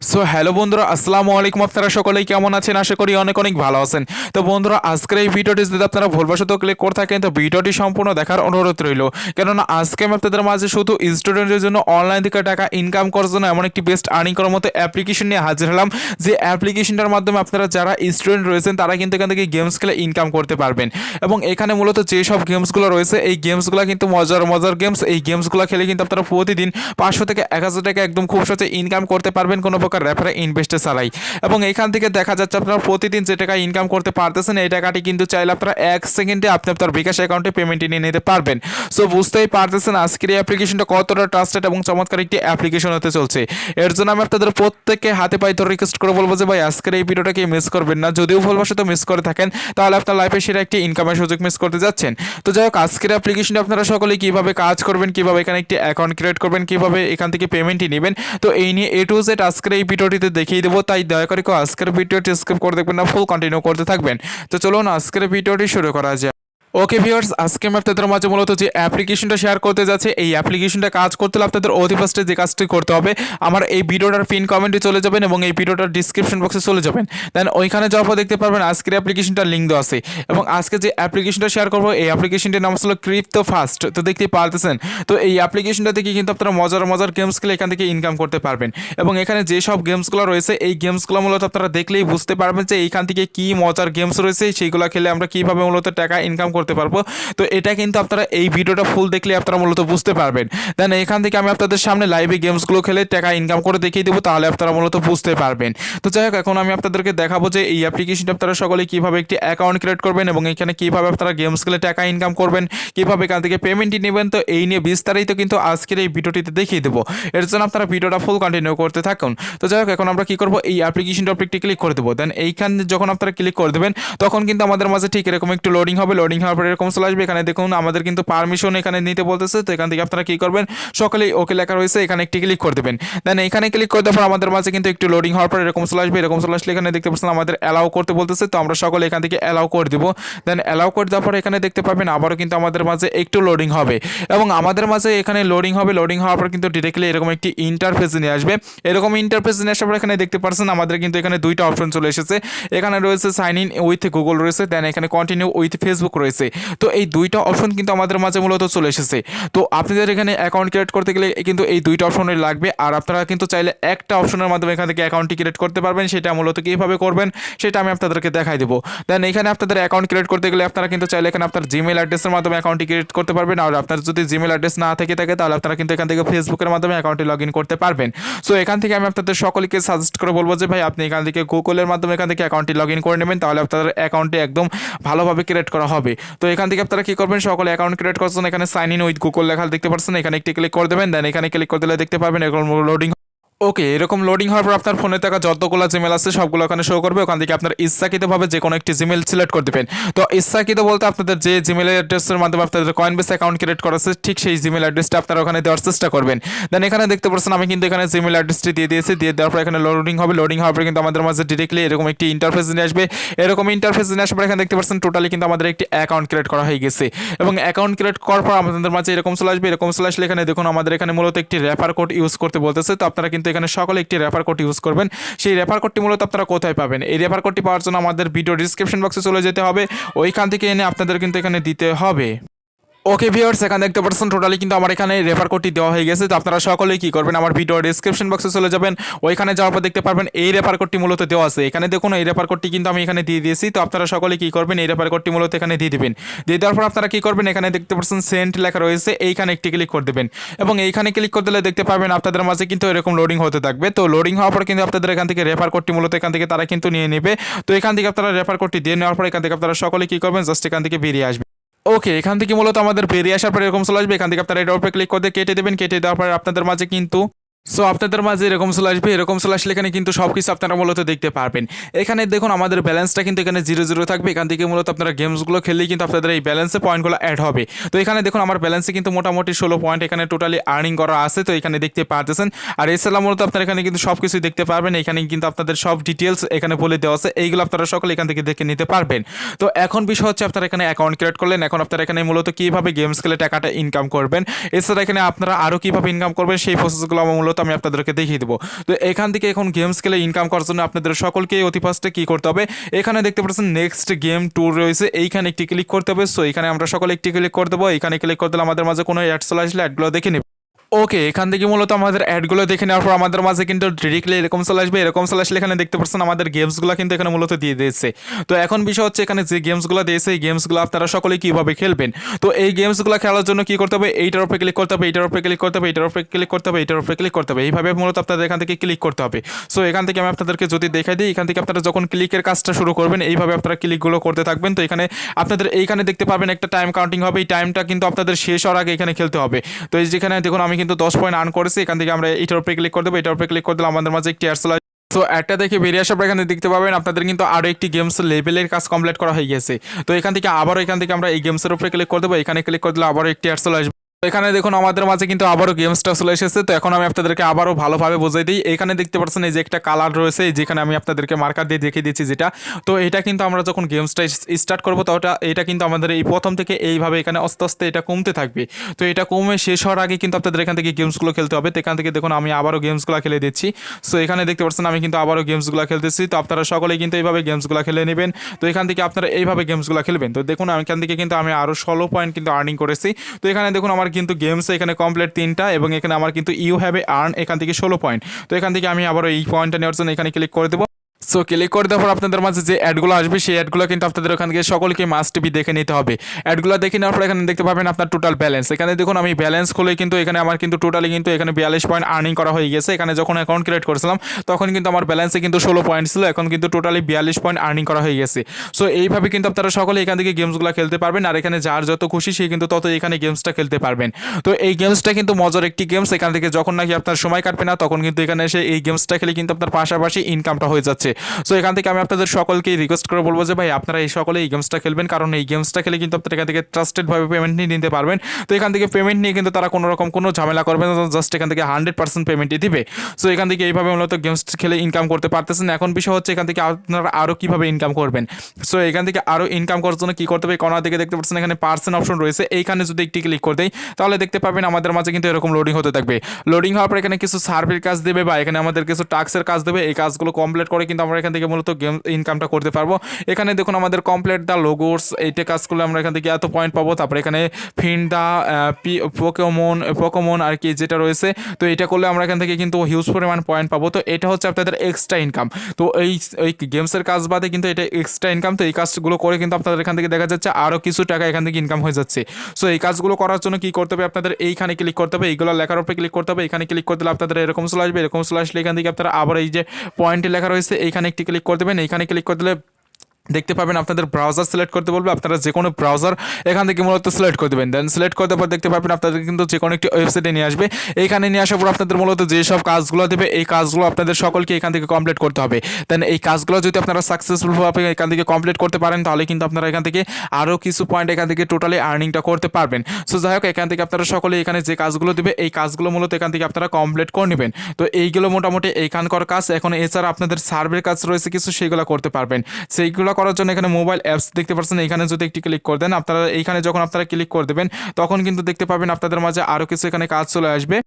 So hello বন্ধুরা, আসসালামু আলাইকুম। আপনারা সকলেই কেমন আছেন? আশা করি অনেক অনেক ভালো আছেন। তো বন্ধুরা, আজকের এই ভিডিওটি যদি আপনারা ভুলবশত ক্লিক করে থাকেন তো ভিডিওটি সম্পূর্ণ দেখার অনুরোধ রইল। কেননা আজকে আমি আপনাদের মাঝে শুধু স্টুডেন্টের জন্য অনলাইন থেকে টাকা ইনকাম করার জন্য এমন একটি বেস্ট আর্নিং করার মতো অ্যাপ্লিকেশন নিয়ে হাজির হলাম, যে অ্যাপ্লিকেশনটার মাধ্যমে আপনারা যারা স্টুডেন্ট রয়েছেন তারা কিন্তু এখান থেকে গেমস খেলে ইনকাম করতে পারবেন। এবং এখানে মূলত যেসব গেমসগুলো রয়েছে এই গেমসগুলো কিন্তু মজার মজার গেমস। এই গেমসগুলো খেলে কিন্তু আপনারা প্রতিদিন 500 থেকে 1000 টাকা একদম খুব সহজে ইনকাম করতে পারবেন কোনো প্রকার রেফারে ইনভেস্ট চালাই। এবং এখান থেকে দেখা যাচ্ছে আপনারা প্রতিদিন যে টাকা ইনকাম করতে পারতেছেন এই টাকাটি কিন্তু চাইলে আপনারা 1 সেকেন্ডে আপনি আপনার বিকাশ অ্যাকাউন্টে পেমেন্ট নিয়ে নিতে পারবেন। সো বুঝতেই পারতেছেন আজকের এই অ্যাপ্লিকেশনটা কতটা ট্রাস্টেড এবং চমৎকার একটি অ্যাপ্লিকেশন হতে চলছে। এর জন্য আমি আপনাদের প্রত্যেককে হাতে পায়ে ধরে রিকোয়েস্ট করে বলবো যে ভাই আজকের এই ভিডিওটাকে মিস করবেন না। যদিও ভুলবশত মিস করে থাকেন তাহলে আপনার লাইফে সেরা একটি ইনকামের সুযোগ মিস করতে যাচ্ছেন। তো যাই হোক, আজকের অ্যাপ্লিকেশনটা আপনারা সকলেই কিভাবে কাজ করবেন, কিভাবে এখানে একটি অ্যাকাউন্ট ক্রিয়েট করবেন, কিভাবে এখান থেকে পেমেন্টই নেবেন, তো এই নিয়ে A to Z আজকের এই ভিডিওটিতে দেখিয়ে দেবো। তাই দয়া করে কেউ আজকের ভিডিওটি স্কিপ করে দেখবেন না, ফুল কন্টিনিউ করতে থাকবেন। তো চলুন আজকের ভিডিওটি শুরু করা যায়। ওকে ভিউয়ার্স, আজকে আমি আপনাদের মাঝে মূলত যে অ্যাপ্লিকেশনটা শেয়ার করতে যাচ্ছি, এই অ্যাপ্লিকেশনটা কাজ করতে হলে আপনাদের অতি ফার্স্টে যে কাজটি করতে হবে, আমার এই ভিডিওটার পিন কমেন্টে চলে যাবেন এবং এই ভিডিওটার ডিসক্রিপশন বক্সে চলে যাবেন। দেন ওইখানে যাওয়ার পর দেখতে পারবেন আজকের অ্যাপ্লিকেশনটার লিঙ্ক দেওয়া আছে। এবং আজকে যে অ্যাপ্লিকেশনটা শেয়ার করবো এই অ্যাপ্লিকেশনটির নাম হলো ক্রিপ্টো ফাস্ট। তো দেখতেই পারতেছেন, তো এই অ্যাপ্লিকেশনটা থেকে কিন্তু আপনারা মজার মজার গেমস খেলে এখান থেকে ইনকাম করতে পারবেন। এবং এখানে যেসব গেমসগুলো রয়েছে এই গেমসগুলো মূলত আপনারা দেখলেই বুঝতে পারবেন যে এইখান থেকে কী মজার গেমস রয়েছে, সেইগুলো খেলে আমরা কীভাবে মূলত টাকা ইনকাম করতে পারবো। তো এটা কিন্তু আপনারা এই ভিডিওটা ফুল দেখলে আপনারা মূলত বুঝতে পারবেন। দেন এখান থেকে আমি আপনাদের সামনে লাইভে গেমসগুলো খেলে টাকা ইনকাম করে দেখিয়ে দেবো, তাহলে আপনারা মূলত বুঝতে পারবেন। তো যাই হোক, এখন আমি আপনাদেরকে দেখাবো যে এই অ্যাপ্লিকেশনটা আপনারা সকলে কীভাবে একটি অ্যাকাউন্ট ক্রিয়েট করবেন এবং এখানে কীভাবে আপনারা গেমস খেলে টাকা ইনকাম করবেন, কীভাবে এখান থেকে পেমেন্টই নেবেন। তো এই নিয়ে বিস্তারিত কিন্তু আজকের এই ভিডিওটিতে দেখিয়ে দেবো। এর জন্য আপনারা ভিডিওটা ফুল কন্টিনিউ করতে থাকুন। তো যাই হোক, এখন আমরা কী করবো, এই অ্যাপ্লিকেশনটা আপনি একটি ক্লিক করে দেবো। দেন এইখানে যখন আপনারা ক্লিক করে দেবেন তখন কিন্তু আমাদের মাঝে ঠিক এরকম একটু লোডিং হবে। লোডিং হওয়ার পরে এরকম চলে আসবে। এখানে দেখুন আমাদের কিন্তু পারমিশন এখানে নিতে বলতেছে। তো এখান থেকে আপনারা কি করবেন, সকলেই ওকে লেখা রয়েছে, এখানে একটি ক্লিক করে দেবেন। দেন এখানে ক্লিক করে দেওয়ার পর আমাদের মাঝে কিন্তু একটু লোডিং হওয়ার পর এরকম চলে আসবে। এরকম চলে আসলে এখানে দেখতে পাচ্ছেন আমাদের অ্যালাউ করতে বলতেছে। তো আমরা সকলে এখান থেকে অ্যালাউ করে দেবো। দেন অ্যালাউ করে দেওয়ার পর এখানে দেখতে পাবেন আবারও কিন্তু আমাদের মাঝে একটু লোডিং হবে এবং আমাদের মাঝে এখানে লোডিং হবে। লোডিং হওয়ার পর কিন্তু ডিরেক্টলি এরকম একটি ইন্টারফেস নিয়ে আসবে। এরকম ইন্টারফেস নিয়ে আসার পর এখানে দেখতে পাচ্ছেন আমাদের কিন্তু এখানে দুইটা অপশন চলে এসেছে। এখানে রয়েছে সাইন ইন উইথ গুগল রয়েছে, দেন এখানে কন্টিনিউ উইথ ফেসবুক রয়েছে। তো এই দুইটা অপশন কিন্তু আমাদের মাঝে মূলত চলে এসেছে। তো আপনাদের এখানে অ্যাকাউন্ট ক্রিয়েট করতে গেলে কিন্তু এই দুইটা অপশনই লাগবে। আর আপনারা কিন্তু চাইলে একটা অপশনের মাধ্যমে এখান থেকে অ্যাকাউন্টটি ক্রিয়েট করতে পারবেন। সেটা মূলত কীভাবে করবেন সেটা আমি আপনাদেরকে দেখাই দেবো। দেন এখানে আপনাদের অ্যাকাউন্ট ক্রিয়েট করতে গেলে আপনারা কিন্তু চাইলে এখানে আপনার জিমেল অ্যাড্রেসের মাধ্যমে অ্যাকাউন্টটি ক্রিয়েট করতে পারবেন। আর আপনার যদি জিমেল অ্যাড্রেস না থেকে থাকে তাহলে আপনারা কিন্তু এখান থেকে ফেসবুকের মাধ্যমে অ্যাকাউন্টে লগ ইন করতে পারবেন। সো এখান থেকে আমি আপনাদের সকলকে সাজেস্ট করে বলবো যে ভাই আপনি এখান থেকে গুগলের মাধ্যমে এখান থেকে অ্যাকাউন্টটি লগ ইন করে নেবেন, তাহলে আপনাদের অ্যাকাউন্টটি একদম ভালোভাবে ক্রিয়েট করা হবে। তো এখান থেকে আপনারা কী করবেন, সকলে অ্যাকাউন্ট ক্রিয়েট করছেন, এখানে সাইন ইন উইথ গুগল লেখা দেখতে পাচ্ছেন, এখানে একটি ক্লিক করে দেবেন। দেন এখানে ক্লিক করে দিলে দেখতে পারবেন এরকম লোডিং। ওকে, এরকম লোডিং হওয়ার পর আপনার ফোনে থাকা যতগুলো জিমেল আছে সবগুলো ওখানে শো করবে। ওখান থেকে আপনার ইচ্ছাকৃতভাবে যে কোনো একটি জিমেল সিলেক্ট করে দেবেন। তো ইচ্ছাকৃত বলতে আপনাদের যে জিমেল অ্যাড্রেসের মাধ্যমে আপনাদের কয়েনবেস অ্যাকাউন্ট ক্রিয়েট করা আছে ঠিক সেই জিমেল অ্যাড্রেসটা আপনারা ওখানে দেওয়ার চেষ্টা করবেন। দেন এখানে দেখতে পাচ্ছেন আমি কিন্তু এখানে জিমেল অ্যাড্রেসটি দিয়ে দিয়েছি। দিয়ে দেওয়ার পর এখানে লোডিং হবে। লোডিং হওয়ার পর কিন্তু আমাদের মাঝে ডিরেক্টলি এরকম একটি ইন্টারফেস নিয়ে আসবে। এরকম ইন্টারফেস নিয়ে আসার পর এখানে দেখতে পাচ্ছেন টোটালি কিন্তু আমাদের একটি অ্যাকাউন্ট ক্রিয়েট করা হয়ে গেছে। এবং অ্যাকাউন্ট ক্রিয়েট করার পর আমাদের মাঝে এরকম চলে আসবে। এরকম চলে আসলে এখানে দেখুন আমাদের এখানে মূলত একটি রেফার কোড ইউজ করতে বলতেছে। তো আপনারা কিন্তু এখানে সকলে একটি রেফার কোড ইউজ করবেন। সেই রেফার কোডটি মূলত আপনারা কোথায় পাবেন, এই রেফার কোডটি পাওয়ার জন্য আমাদের ভিডিও ডিসক্রিপশন বক্সে চলে যেতে হবে। ওইখান থেকে এনে আপনাদের কিন্তু এখানে দিতে হবে। ওকে ভিউয়ার্স, এখানে দেখতে পাচ্ছেন টোটালি কিন্তু আমার এখানে রেফার কোডটি দেওয়া হয়ে গেছে। তো আপনারা সকলেই কী করবেন, আমার ভিডিও ডিসক্রিপশন বক্সে চলে যাবেন। ওইখানে যাওয়ার পর দেখতে পারবেন এই রেফার কোডটি মূলত দেওয়া আছে। এখানে দেখুন এই রেফার কোডটি কিন্তু আমি এখানে দিয়ে দিয়েছি। তো আপনারা সকলেই কী করবেন, এই রেফার কোডটি মূলত এখানে দিয়ে দিবেন। দিয়ে দেওয়ার পর আপনারা কী করবেন, এখানে দেখতে পাচ্ছেন সেন্ট লেখা রয়েছে, এইখানে একটি ক্লিক করে দেবেন। এবং এইখানে ক্লিক করে দিলে দেখতে পারবেন আপনাদের মাঝে কিন্তু এরকম লোডিং হতে থাকবে। তো লোডিং হওয়ার পর কিন্তু আপনাদের এখান থেকে রেফার কোডটি মূলত এখান থেকে তারা কিন্তু নিয়ে নেবে। তো এখান থেকে আপনারা রেফার কোডটি দিয়ে নেওয়ার পর এখান থেকে আপনারা সকলেই কী করবেন, জাস্ট এখান থেকে বেরিয়ে আসবেন। ওকে, এখান থেকে মূলত আমাদের বেরিয়ে আসার পর এরকম চলে আসবে। এখান থেকে আপনারা এটার উপরে ক্লিক করে কেটে দেবেন। কেটে দেওয়ার পর আপনাদের মাঝে কিন্তু আপনাদের মাঝে এরকম চলে আসবে। এরকম চলে আসলে এখানে কিন্তু সব কিছু আপনারা মূলত দেখতে পারবেন। এখানে দেখুন আমাদের ব্যালেন্সটা কিন্তু এখানে 0 থাকবে। এখান থেকে মূলত আপনারা গেমসগুলো খেললেই কিন্তু আপনাদের এই ব্যালেন্সে পয়েন্টগুলো অ্যাড হবে। তো এখানে দেখুন আমার ব্যালেন্সে কিন্তু মোটামুটি 16 পয়েন্ট এখানে টোটালি আর্নিং করা আছে। তো এখানে দেখতে পারতেছেন। আর এছাড়া মূলত আপনারা এখানে কিন্তু সব কিছুই দেখতে পারবেন। এখানে কিন্তু আপনাদের সব ডিটেলস এখানে বলে দেওয়া আছে, এইগুলো আপনারা সকলে এখান থেকে দেখে নিতে পারবেন। তো এখন বিষয় হচ্ছে আপনারা এখানে অ্যাকাউন্ট ক্রিয়েট করলেন। এখন আপনারা এখানে মূলত কীভাবে গেমস খেলে টাকাটা ইনকাম করবেন, এছাড়া এখানে আপনারা আরও কীভাবে ইনকাম করবেন সেই প্রসেসগুলো আমার মূলত মূলত আমি আপনাদেরকে দেখিয়ে দেবো। তো এখান থেকে এখন গেমস খেলে ইনকাম করার জন্য আপনাদের সকলকেই অতি ফার্স্টে কী করতে হবে, এখানে দেখতে পাচ্ছেন নেক্সট গেম ট্যুর রয়েছে, এইখানে একটি ক্লিক করতে হবে। সো এখানে আমরা সকলে একটি ক্লিক করে দেবো। এখানে ক্লিক করে দিলে আমাদের মাঝে কোনো অ্যাড চলে আসলে অ্যাডগুলো দেখে নেব। ওকে, এখান থেকে মূলত আমাদের অ্যাডগুলো দেখে নেওয়ার পর আমাদের মাঝে কিন্তু ডিরেক্টলি এরকম চলে আসবে। এরকম চলে আসলে এখানে দেখতে পাচ্ছেন আমাদের গেমসগুলো কিন্তু এখানে মূলত দিয়ে দিয়েছে। তো এখন বিষয় হচ্ছে এখানে যে গেমসগুলো দিয়েছে এই গেমসগুলো আপনারা সকলেই কীভাবে খেলবেন। তো এই গেমসগুলো খেলার জন্য কী করতে হবে, এইটার উপরে ক্লিক করতে হবে, এইটার উপরে ক্লিক করতে হবে, এইটার উপরে ক্লিক করতে হবে, এইটার উপরে ক্লিক করতে হবে। এইভাবে মূলত আপনাদের এখান থেকে ক্লিক করতে হবে। সো এখান থেকে আমি আপনাদেরকে যদি দেখাই দিই, এখান থেকে আপনারা যখন ক্লিকের কাজটা শুরু করবেন এইভাবে আপনারা ক্লিকগুলো করতে থাকবেন। তো এখানে আপনাদের এইখানে দেখতে পাবেন একটা টাইম কাউন্টিং হবে, এই টাইমটা কিন্তু আপনাদের শেষ হওয়ার আগে এখানে খেলতে হবে। তো এই যেখানে দেখুন আমি কিন্তু 10 পয়েন্ট আর্ন করেছি। এখান থেকে আমরা এইটার উপরে ক্লিক করে দেবো, এটার উপরে ক্লিক করে দিলে আমাদের মাঝে একটি অ্যাড চলে আসবে। সো একটা দেখে বেরিয়ে আসার পর এখানে দেখতে পাবেন আপনাদের কিন্তু আরও একটি গেমস লেভেলের কাজ কমপ্লিট করা হয়ে গেছে। তো এখান থেকে আবারও এখান থেকে আমরা এই গেমসের উপরে ক্লিক করে দেবো, এখানে ক্লিক করে দিলে আবারও একটি অ্যাড চলে আসবে। এখানে দেখুন আমাদের মাঝে কিন্তু আবারও গেমসটা চলে এসেছে। তো এখন আমি আপনাদেরকে আবারও ভালোভাবে বোঝাই দিই। এখানে দেখতে পাচ্ছেন এই যে একটা কালার রয়েছে, যেখানে আমি আপনাদেরকে মার্কার দিয়ে দেখিয়ে দিচ্ছি যেটা। তো এটা কিন্তু আমরা যখন গেমসটা স্টার্ট করবো তো এটা কিন্তু আমাদের এই প্রথম থেকে এইভাবে এখানে আস্তে আস্তে এটা কমতে থাকবে। তো এটা কমে শেষ হওয়ার আগে কিন্তু আপনাদের এখান থেকে গেমসগুলো খেলতে হবে। তো এখান থেকে দেখুন আমি আবারও গেমসগুলো খেলে দিচ্ছি। সো এখানে দেখতে পাচ্ছেন আমি কিন্তু আবারও গেমসগুলো খেলতেছি। তো আপনারা সকলেই কিন্তু এইভাবে গেমসগুলো খেলে নেবেন। তো এখান থেকে আপনারা এইভাবে গেমসগুলো খেলবেন। তো দেখুন এখান থেকে কিন্তু আমি আরও 16 পয়েন্ট কিন্তু আর্নিং করেছি। তো এখানে দেখুন আমার কিন্তু গেমস এখানে কমপ্লিট 3টা এবং এখানে আমার কিন্তু ইউ হ্যাভ এ আর্ন এখান থেকে 16 পয়েন্ট। তো এখান থেকে আমি আবার এই পয়েন্টটা নেওয়ার জন্য এখানে ক্লিক করে দেবো। সো ক্লিক করে দেওয়ার পর আপনাদের মাঝে যে অ্যাডগুলো আসবে সেই অ্যাডগুলো কিন্তু আপনাদের ওখান থেকে সকলকে মাস্ট বি দেখে নিতে হবে। অ্যাডগুলো দেখে নেওয়ার পর এখানে দেখতে পাবেন আপনার টোটাল ব্যালেন্স। এখানে দেখুন আমি ব্যালেন্স খুলে কিন্তু এখানে আমার কিন্তু টোটালি কিন্তু এখানে 42 পয়েন্ট আর্নিং করা হয়ে গেছে। এখানে যখন অ্যাকাউন্ট ক্রিয়েট করেছিলাম তখন কিন্তু আমার ব্যালেন্সে কিন্তু 16 পয়েন্ট ছিল, এখন কিন্তু টোটালি 42 পয়েন্ট আর্নিং করা হয়ে গেছে। সো এইভাবে কিন্তু আপনারা সকলে এখান থেকে গেমসগুলো খেলতে পারবেন। আর এখানে যার যত খুশি সে কিন্তু তত এখানে গেমসটা খেলতে পারবেন। তো এই গেমসটা কিন্তু মজার একটি গেমস। এখান থেকে যখন নাকি আপনার সময় কাটবে না তখন কিন্তু এখানে এসে এই গেমসটা খেলে কিন্তু আপনার পাশাপাশি ইনকামটা হয়ে যাচ্ছে। সো এখান থেকে আমি আপনাদের সকলকেই রিকোয়েস্ট করে বলবো যে ভাই আপনারা এই সকলে এই গেমসটা খেলবেন, কারণ এই গেমসটা খেলে কিন্তু আপনারা এখান থেকে ট্রাস্টেডভাবে পেমেন্ট নিয়ে নিতে পারবেন। তো এখান থেকে পেমেন্ট নিয়ে কিন্তু তারা কোনো রকম কোনো ঝামেলা করবে না, জাস্ট এখান থেকে 100% পেমেন্টই দিবে। সো এখান থেকে এইভাবে মূলত গেমস খেলে ইনকাম করতে পারতেছেন। এখন বিষয় হচ্ছে এখান থেকে আপনারা আরও কীভাবে ইনকাম করবেন। সো এখান থেকে আরও ইনকাম করার জন্য কী করতে হবে, কর্নার দিকে দেখতে পাচ্ছেন এখানে পার্সেন্ট অপশন রয়েছে, এইখানে যদি একটি ক্লিক করে দেয় তাহলে দেখতে পাবেন আমাদের মাঝে কিন্তু এরকম লোডিং হতে থাকবে। লোডিং হওয়ার পর এখানে কিছু সার্ভের কাজ দেবে বা এখানে আমাদের কিছু টাস্কের কাজ দেবে। এই কাজগুলো কমপ্লিট করে কিন্তু আমরা এখান থেকে মূলত গেম ইনকামটা করতে পারবো। এখানে দেখুন আমাদের কমপ্লিট দ্য লোগোস এইটা কাজ করলে আমরা এখান থেকে এত পয়েন্ট পাবো। তারপরে এখানে ফিন্ড দ্য পোকেমন আর কি যেটা রয়েছে, তো এটা করলে আমরা এখান থেকে কিন্তু হিউজ পরিমাণ পয়েন্ট পাবো। তো এটা হচ্ছে আপনাদের এক্সট্রা ইনকাম। তো এই গেমসের কাজ বাদে কিন্তু এটা এক্সট্রা ইনকাম। তো এই কাজগুলো করে কিন্তু আপনাদের এখান থেকে দেখা যাচ্ছে আরও কিছু টাকা এখান থেকে ইনকাম হয়ে যাচ্ছে। সো এই কাজগুলো করার জন্য কী করতে হবে, আপনাদের এইখানে ক্লিক করতে হবে, এইগুলো লেখার উপরে ক্লিক করতে হবে। এখানে ক্লিক করতে আপনাদের এরকম চলে আসবে। এরকম চলে আসলে এখান থেকে আপনারা আবার এই যে পয়েন্টে লেখা রয়েছে এইখানে একটি ক্লিক করে দেবেন। এইখানে ক্লিক করে দিলে দেখতে পাবেন আপনাদের ব্রাউজার সিলেক্ট করতে বলবে, আপনারা যে কোনো ব্রাউজার এখান থেকে মূলত সিলেক্ট করে দেবেন। দেন সিলেক্ট করতে পর দেখতে পাবেন আপনাদের কিন্তু যে কোনো একটি ওয়েবসাইটে নিয়ে আসবে। এইখানে নিয়ে আসার পর আপনাদের মূলত যেসব কাজগুলো দেবে এই কাজগুলো আপনাদের সকলকে এখান থেকে কমপ্লিট করতে হবে। দেন এই কাজগুলো যদি আপনারা সাকসেসফুলভাবে এখান থেকে কমপ্লিট করতে পারেন তাহলে কিন্তু আপনারা এখান থেকে আরও কিছু পয়েন্ট এখান থেকে টোটালি আর্নিংটা করতে পারবেন। সো যাই হোক, এখান থেকে আপনারা সকলে এখানে যে কাজগুলো দেবে এই কাজগুলো মূলত এখান থেকে আপনারা কমপ্লিট করে নেবেন। তো এইগুলো মোটামুটি এইখানকার কাজ। এখন এছাড়া আপনাদের সার্ভের কাজ রয়েছে কিছু, সেইগুলো করতে পারবেন। সেইগুলো করার জন্য এখানে মোবাইল অ্যাপস দেখতে পাচ্ছেন, এইখানে যদি একটি ক্লিক করে দেন আপনারা, এইখানে যখন আপনারা ক্লিক করে দেবেন তখন কিন্তু দেখতে পাবেন আপনাদের মাঝে আরও কিছু এখানে কাজ চলে আসবে।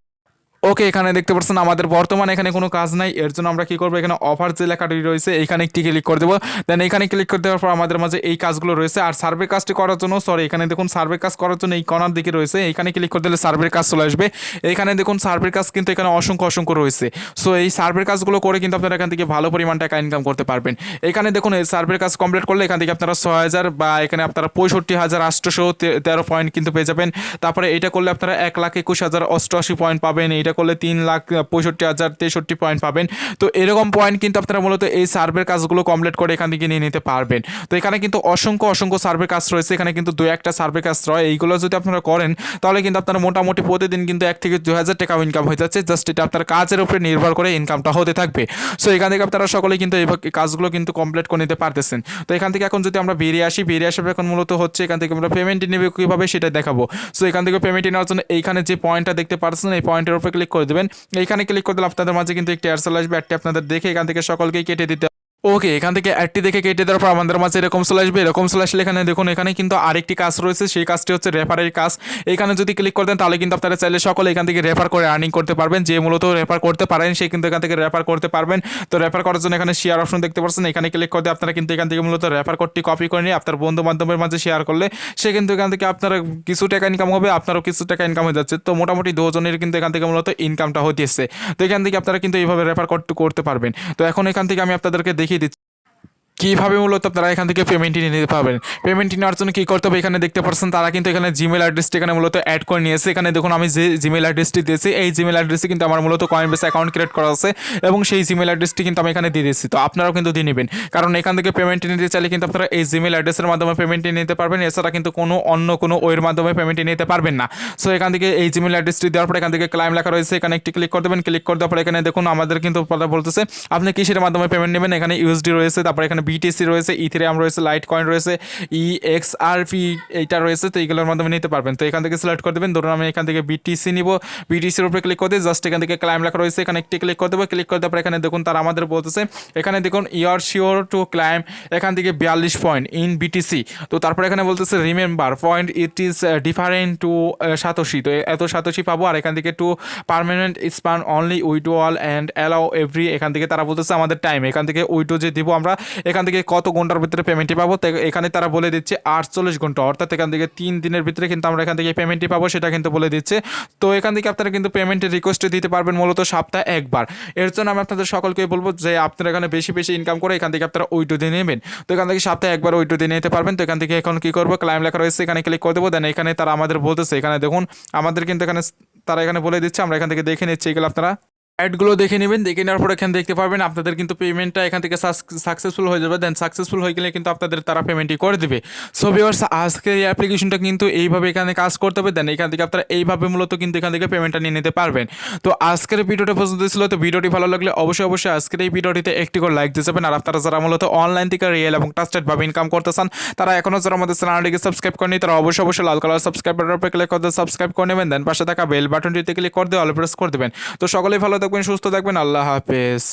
ওকে, এখানে দেখতে পাচ্ছেন আমাদের বর্তমানে এখানে কোনো কাজ নাই, এর জন্য আমরা কী করবো, এখানে অফার যে লেখাটি রয়েছে এইখানে একটি ক্লিক করে দেবো। দেন এখানে ক্লিক করে দেওয়ার পর আমাদের মাঝে এই কাজগুলো রয়েছে। আর সার্ভে কাজটি করার জন্য এখানে দেখুন সার্ভে কাজ করার জন্য এই কর্নার দিকে রয়েছে, এইখানে ক্লিক করে দিলে সার্ভের কাজ চলে আসবে। এইখানে দেখুন সার্ভের কাজ কিন্তু এখানে অসংখ্য রয়েছে। সো এই সার্ভের কাজগুলো করে কিন্তু আপনারা এখান থেকে ভালো পরিমাণ টাকা ইনকাম করতে পারবেন। এখানে দেখুন এই সার্ভের কাজ কমপ্লিট করলে এখান থেকে আপনারা 6000 বা এখানে আপনারা 65,813 পয়েন্ট কিন্তু পেয়ে যাবেন। তারপরে এটা করলে আপনারা 1,21,088 পয়েন্ট পাবেন। এটা করলে 3,65,063 পয়েন্ট পাবেন। তো এরকম পয়েন্ট কিন্তু আপনারা মূলত এই সার্ভের কাজগুলো কমপ্লিট করে এখান থেকে নিয়ে নিতে পারবেন। তো এখানে কিন্তু অসংখ্য সার্ভে কাজ রয়েছে, এখানে কিন্তু 2-1টা সার্ভে কাজ রয়। এইগুলো যদি আপনারা করেন তাহলে কিন্তু আপনারা মোটামুটি প্রতিদিন কিন্তু 1 থেকে 2,000 টাকা ইনকাম হয়ে যাচ্ছে। জাস্ট এটা আপনার কাজের উপরে নির্ভর করে ইনকামটা হতে থাকবে। সো এখান থেকে আপনারা সকলেই কিন্তু এই কাজগুলো কিন্তু কমপ্লিট করে নিতে পারতেছেন। তো এখান থেকে এখন যদি আমরা বেরিয়ে আসি এখন মূলত হচ্ছে এখান থেকে আমরা পেমেন্ট নেবে কীভাবে সেটা দেখাবো। সো এখান থেকে পেমেন্ট নেওয়ার জন্য এইখানে যে পয়েন্টটা দেখতে পাচ্ছেন এই পয়েন্টের উপরে ক্লিক করে দেবেন। এইখানে ক্লিক করে দিলে আপনাদের মাঝে কিন্তু একটি অ্যাড চলে আসবে। অ্যাডটি আপনাদের দেখে এখান থেকে সকলকেই কেটে দিতে ওকে, এখান থেকে অ্যাডটি দেখে কেটে দেওয়ার পর আমাদের মাঝে এরকম চলে আসবে। এরকম চলে আসলে এখানে দেখুন, এখানে কিন্তু আরেকটি কাজ রয়েছে, সেই কাজটি হচ্ছে রেফারের কাজ। এখানে যদি ক্লিক করে দেন তাহলে কিন্তু আপনারা চাইলে সকলে এখান থেকে রেফার করে আর্নিং করতে পারবেন। যে মূলত রেফার করতে পারেন সে কিন্তু এখান থেকে রেফার করতে পারবেন। তো রেফার করার জন্য এখানে শেয়ার অপশন দেখতে পাচ্ছেন, এখানে ক্লিক করে দিয়ে আপনারা কিন্তু এখান থেকে মূলত রেফার কোডটি কপি করে নিয়ে আপনার বন্ধু বান্ধবের মাঝে শেয়ার করলে সে কিন্তু এখান থেকে আপনারা কিছু টাকা ইনকাম হবে, আপনারও কিছু টাকা ইনকাম হয়ে যাচ্ছে। তো মোটামুটি দুজনের কিন্তু এখান থেকে মূলত ইনকামটা হতেছে। তো এখান থেকে আপনারা কিন্তু এইভাবে রেফার করতে পারবেন। তো এখন এখান থেকে আমি আপনাদেরকে দেখিয়ে দিচ্ছি কীভাবে মূলত আপনারা এখান থেকে পেমেন্টটি নিতে পারবেন। পেমেন্টটি নেওয়ার জন্য কী করতে হবে, এখানে দেখতে পাচ্ছেন তারা কিন্তু এখানে জিমেল অ্যাড্রেসটি এখানে মূলত অ্যাড করে নিয়েছে। এখানে দেখুন আমি যে জিমেল অ্যাড্রেসটি দিয়েছি এই জিমেল অ্যাড্রেসে কিন্তু আমার মূলত কয়েনবেস অ্যাকাউন্ট ক্রিয়েট করা আছে এবং সেই জিমেল অ্যাড্রেসটি কিন্তু আমি এখানে দিয়ে দিচ্ছি। তো আপনারাও কিন্তু দিয়ে নেবেন, কারণ এখান থেকে পেমেন্টটি নিতে চাইলে কিন্তু আপনারা এই জিমেল অ্যাড্রেসের মাধ্যমে পেমেন্টটি নিতে পারবেন। এছাড়া কিন্তু অন্য কোনো ওয়ের মাধ্যমে পেমেন্টটি নিতে পারবেন না। সো এখান থেকে এই জিমেল অ্যাড্রেসটি দেওয়ার পরে এখান থেকে ক্লাইম লেখা রয়েছে, এখানে একটি ক্লিক করে দেবেন। ক্লিক করে দেওয়ার পরে এখানে দেখুন আমাদের কিন্তু বলতেছে আপনি কিসের মাধ্যমে পেমেন্ট নেবেন। এখানে ইউএসডি রয়েছে, তারপরে এখানে বিটিসি রয়েছে, ইথেরিয়াম রয়েছে, লাইট কয়েন রয়েছে, ইএক্সআরপি এইটা রয়েছে। তো এইগুলোর মাধ্যমে নিতে পারবেন। তো এখান থেকে সিলেক্ট করে দেবেন। ধরুন আমি এখান থেকে বিটিসি নিব, বিটিসির উপরে ক্লিক করে দিয়ে জাস্ট এখান থেকে ক্লাইম লেখা রয়েছে, এখানে একটি ক্লিক করে দেবো। ক্লিক করে দেওয়ার পর এখানে দেখুন তারা আমাদের বলতেছে এখানে দেখুন ইউর শিওর টু ক্লাইম এখান থেকে 42 পয়েন্ট ইন বিটিসি। তো তারপরে এখানে বলতেছে remember point it is different to Satoshi. তো এত সাতোশি পাবো। আর এখান থেকে to permanent span only withdrawal and allow every. এখান থেকে তারা বলতেছে আমাদের টাইম এখান থেকে উইড্রো যে দিব আমরা এখান থেকে কত ঘন্টার ভিতরে পেমেন্টটি পাবো। এখানে তারা বলে দিচ্ছে 48 ঘন্টা, অর্থাৎ এখান থেকে 3 দিনের ভিতরে কিন্তু আমরা এখান থেকে পেমেন্টটি পাবো সেটা কিন্তু বলে দিচ্ছে। তো এখান থেকে আপনারা কিন্তু পেমেন্টের রিকোয়েস্ট দিতে পারবেন মূলত সপ্তাহে একবার। এর জন্য আমি আপনাদের সকলকে বলবো যে আপনারা এখানে বেশি বেশি ইনকাম করে এখান থেকে আপনারা উইড্রো দিয়ে নেবেন। তো এখান থেকে সপ্তাহে একবার উইড্রো দিয়ে নিতে পারবেন। তো এখান থেকে এখন কী করবো, ক্লাইম লেখা রয়েছে, এখানে ক্লিক করে দেবো। দেন এখানে তারা আমাদের বলতেছে এখানে দেখুন আমাদের কিন্তু এখানে তারা এখানে বলে দিচ্ছে, আমরা এখান থেকে দেখে নিচ্ছি এগুলো আপনারা অ্যাডগুলো দেখে নেবেন। দেখে নেওয়ার পর এখানে দেখতে পারবেন আপনাদের কিন্তু পেমেন্টটা এখান থেকে সাকসেসফুল হয়ে যাবে। দেন সাকসেসফুল হয়ে গেলে কিন্তু আপনাদের তারা পেমেন্টই করে দেবে। সো ভিউয়ার্স আজকের এই অ্যাপ্লিকেশনটা কিন্তু এইভাবে এখানে কাজ করতে হবে। দেন এখান থেকে আপনারা এইভাবে মূলত কিন্তু এখান থেকে পেমেন্টটা নিয়ে নিতে পারবেন। তো আজকের ভিডিওটা পছন্দ ছিল, তো ভিডিওটি ভালো লাগলে অবশ্যই আজকের এই ভিডিওটিতে একটি করে লাইক দিয়ে যাবেন। আর আপনারা যারা মূলত অনলাইন থেকে রিয়েল এবং ট্রাস্টেডভাবে ইনকাম করতে চান তারা এখনও যারা আমাদের চ্যানেলটিকে সাবস্ক্রাইব করেনি তারা অবশ্যই লাল কালার সাবস্ক্রাইব বাটনের উপরে ক্লিক করে সাবস্ক্রাইব করে নেবেন। দেন পাশে থাকা বেল বাটনটিতে ক্লিক করে দিয়ে অল প্রেস করে দেবেন। তো সকলেই ভালো থাকবেন, সুস্থ থাকবেন, আল্লাহ হাফেজ।